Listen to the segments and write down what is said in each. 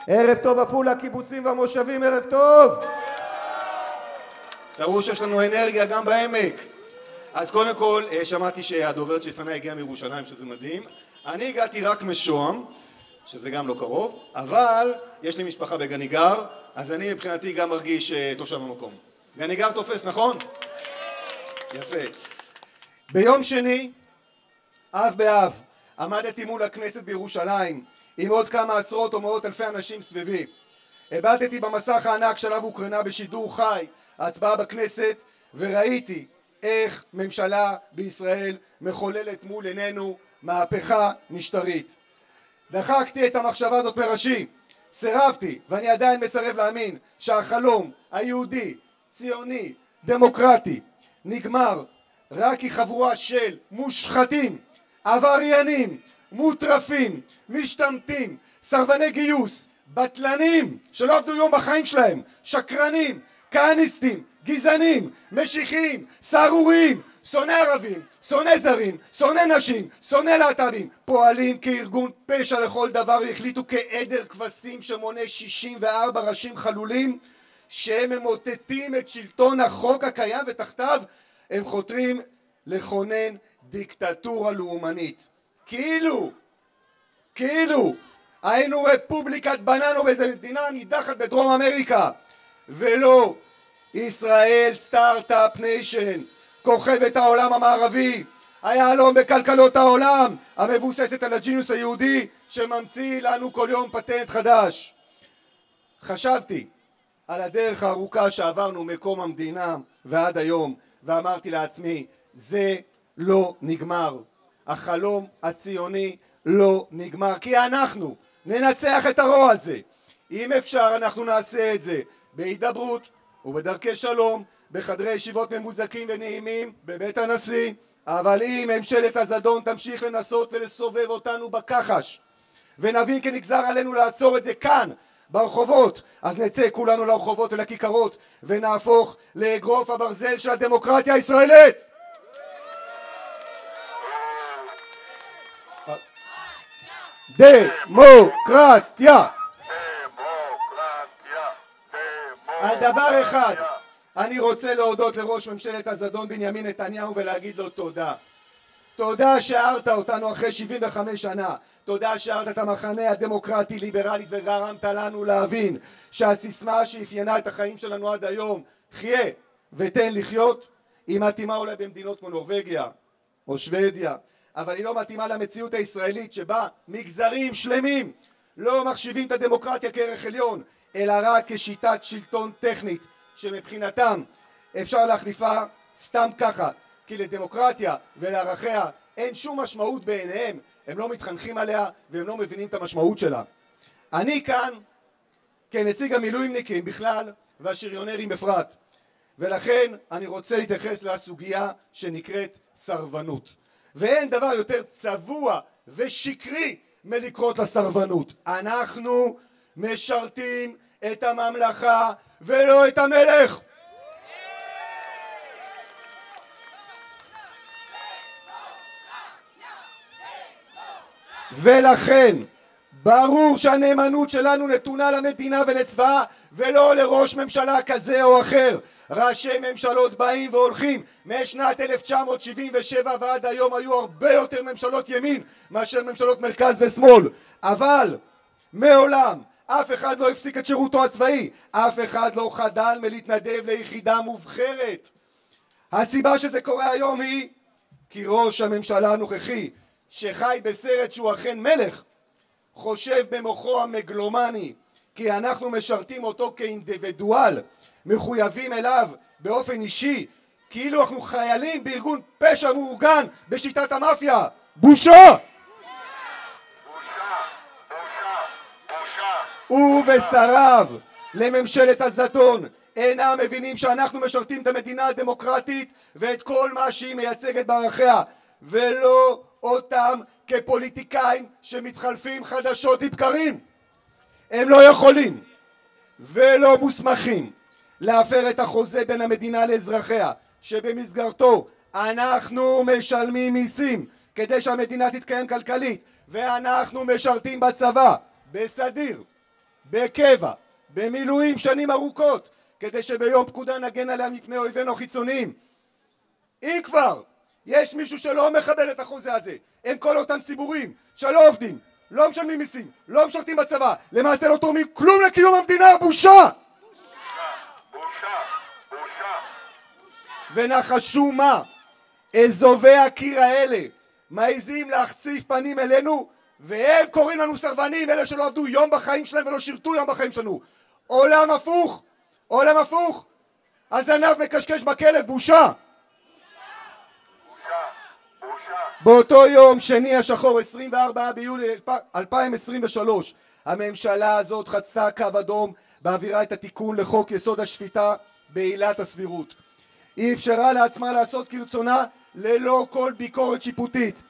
ערב טוב עפולה, קיבוצים והמושבים, ערב טוב. תראו שיש לנו אנרגיה גם בעמק. אז קודם כל, שמעתי שהדוברת שלפני הגיעה מירושלים, שזה מדהים. אני הגעתי רק משוהם, שזה גם לא קרוב, אבל יש לי משפחה בגניגר, אז אני מבחינתי גם מרגיש תושב המקום. גניגר תופס, נכון? יפה. ביום שני, אב באב, עמדתי מול הכנסת בירושלים, עם עוד כמה עשרות או מאות אלפי אנשים סביבי. הבטתי במסך הענק שלב הוקרנה בשידור חי, ההצבעה בכנסת, וראיתי איך ממשלה בישראל מחוללת מול עינינו מהפכה משטרית. דחקתי את המחשבה הזאת מראשי, סירבתי, ואני עדיין מסרב להאמין שהחלום היהודי, ציוני, דמוקרטי, נגמר רק כי חבורה של מושחתים, עבריינים, מוטרפים, משתמטים, סרבני גיוס, בטלנים שלא עבדו יום בחיים שלהם, שקרנים, כהניסטים, גזענים, משיחיים, סהרורים, שונא ערבים, שונא זרים, שונא נשים, שונא להט"בים, פועלים כארגון פשע לכל דבר, החליטו כעדר כבשים שמונה 64 ראשים חלולים שהם ממוטטים את שלטון החוק הקיים, ותחתיו הם חותרים לכונן דיקטטורה לאומנית. כאילו היינו רפובליקת בננות באיזה מדינה נידחת בדרום אמריקה, ולא, ישראל סטארט-אפ ניישן, כוכבת העולם המערבי, היהלום בכלכלות העולם, המבוססת על הג'יניוס היהודי שממציא לנו כל יום פטנט חדש. חשבתי על הדרך הארוכה שעברנו מקום המדינה ועד היום, ואמרתי לעצמי, זה לא נגמר. החלום הציוני לא נגמר, כי אנחנו ננצח את הרוע הזה. אם אפשר אנחנו נעשה את זה בהידברות ובדרכי שלום, בחדרי ישיבות ממוזקים ונעימים בבית הנשיא, אבל אם ממשלת הזדון תמשיך לנסות ולסובב אותנו בכחש, ונבין כי נגזר עלינו לעצור את זה כאן ברחובות, אז נצא כולנו לרחובות ולכיכרות ונהפוך לאגרוף הברזל של הדמוקרטיה הישראלית. דמוקרטיה. על דבר אחד אני רוצה להודות לראש ממשלת הזדון בנימין נתניהו ולהגיד לו תודה. תודה שהארת אותנו אחרי 75 שנה, תודה שהארת את המחנה הדמוקרטי ליברלית וגרמת לנו להבין שהסיסמה שאפיינה את החיים שלנו עד היום, חיה ותן לחיות, היא מתאימה אולי במדינות כמו נורווגיה או שוודיה, אבל היא לא מתאימה למציאות הישראלית שבה מגזרים שלמים לא מחשיבים את הדמוקרטיה כערך עליון, אלא רק כשיטת שלטון טכנית שמבחינתם אפשר להחליפה סתם ככה, כי לדמוקרטיה ולערכיה אין שום משמעות בעיניהם, הם לא מתחנכים עליה והם לא מבינים את המשמעות שלה. אני כאן כנציג המילואימניקים בכלל והשריונרים בפרט, ולכן אני רוצה להתייחס לסוגיה שנקראת סרבנות. ואין דבר יותר צבוע ושקרי מלקרות לסרבנות. אנחנו משרתים את הממלכה ולא את המלך. ולכן ברור שהנאמנות שלנו נתונה למדינה ולצבאה ולא לראש ממשלה כזה או אחר. ראשי ממשלות באים והולכים, משנת 1977 ועד היום היו הרבה יותר ממשלות ימין מאשר ממשלות מרכז ושמאל, אבל מעולם אף אחד לא הפסיק את שירותו הצבאי, אף אחד לא חדל מלהתנדב ליחידה מובחרת. הסיבה שזה קורה היום היא כי ראש הממשלה הנוכחי, שחי בסרט שהוא אכן מלך, חושב במוחו המגלומני כי אנחנו משרתים אותו כאינדיבידואל, מחויבים אליו באופן אישי, כאילו אנחנו חיילים בארגון פשע מאורגן בשיטת המאפיה. בושה! הוא ושריו לממשלת הזדון אינם מבינים שאנחנו משרתים את המדינה הדמוקרטית ואת כל מה שהיא מייצגת בערכיה, ולא אותם כפוליטיקאים שמתחלפים חדשות לבקרים. הם לא יכולים ולא מוסמכים להפר את החוזה בין המדינה לאזרחיה, שבמסגרתו אנחנו משלמים מיסים כדי שהמדינה תתקיים כלכלית, ואנחנו משרתים בצבא, בסדיר, בקבע, במילואים שנים ארוכות, כדי שביום פקודה נגן עליה מפני אויבינו החיצוניים. אם כבר יש מישהו שלא מכבד את החוזה הזה, הם כל אותם ציבורים שלא עובדים, לא משלמים מיסים, לא משרתים בצבא, למעשה לא תורמים כלום לקיום המדינה. בושה! בושה! בושה! ונחשו מה? אזובי הקיר האלה מעיזים להחציף פנים אלינו, והם קוראים לנו סרבנים, אלה שלא עבדו יום בחיים שלהם ולא שירתו יום בחיים שלנו. עולם הפוך! עולם הפוך! הזנב מקשקש בכלב. בושה! באותו יום שני השחור 24 ביולי 2023 הממשלה הזאת חצתה קו אדום בעבירה את התיקון לחוק יסוד השפיטה בעילת הסבירות. היא אפשרה לעצמה לעשות כרצונה ללא כל ביקורת שיפוטית,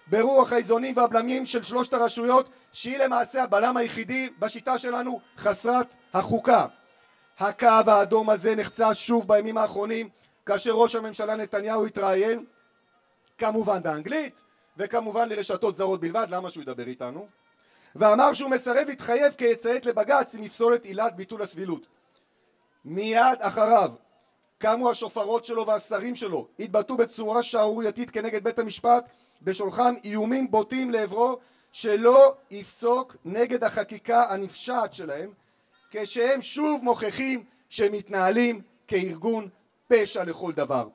ברוח האיזונים והבלמים של שלושת הרשויות, שהיא למעשה הבלם היחידי בשיטה שלנו חסרת החוקה. הקו האדום הזה נחצה שוב בימים האחרונים כאשר ראש הממשלה נתניהו התראיין כמובן באנגלית וכמובן לרשתות זרות בלבד, למה שהוא ידבר איתנו, ואמר שהוא מסרב להתחייב כיציית לבג"ץ אם יפסול את עילת ביטול הסבילות. מיד אחריו קמו השופרות שלו והשרים שלו, התבטאו בצורה שערורייתית כנגד בית המשפט, בשולחם איומים בוטים לעברו שלא יפסוק נגד החקיקה הנפשעת שלהם, כשהם שוב מוכיחים שמתנהלים כארגון פשע לכל דבר.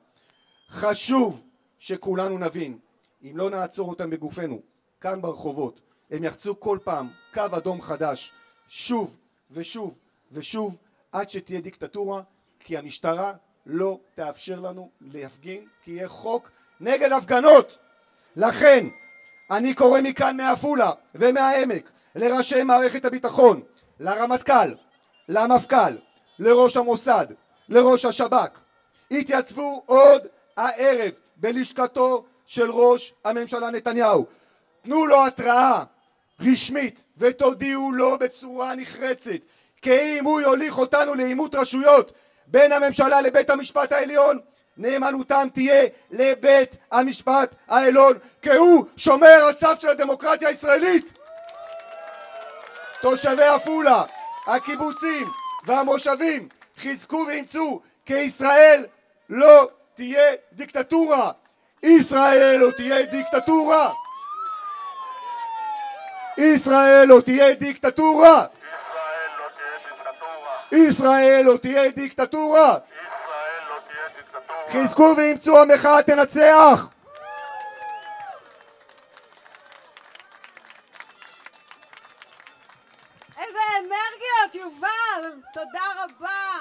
חשוב שכולנו נבין, אם לא נעצור אותם בגופנו, כאן ברחובות, הם יחצו כל פעם קו אדום חדש, שוב ושוב ושוב, עד שתהיה דיקטטורה, כי המשטרה לא תאפשר לנו להפגין, כי יהיה חוק נגד הפגנות. לכן אני קורא מכאן מעפולה ומהעמק לראשי מערכת הביטחון, לרמטכ"ל, למפכ"ל, לראש המוסד, לראש השב"כ, התייצבו עוד הערב בלשכתו של ראש הממשלה נתניהו. תנו לו התראה רשמית ותודיעו לו בצורה נחרצת כי אם הוא יוליך אותנו לעימות רשויות בין הממשלה לבית המשפט העליון, נאמנותם תהיה לבית המשפט העליון, כי הוא שומר הסף של הדמוקרטיה הישראלית. תושבי עפולה, הקיבוצים והמושבים חזקו ואימצו כי ישראל לא תהיה דיקטטורה. ישראל לא תהיה דיקטטורה. ישראל לא תהיה דיקטטורה. ישראל לא תהיה דיקטטורה. חזקו ואימצו, המחאה תנצח. איזה אנרגיות, יובל, תודה רבה.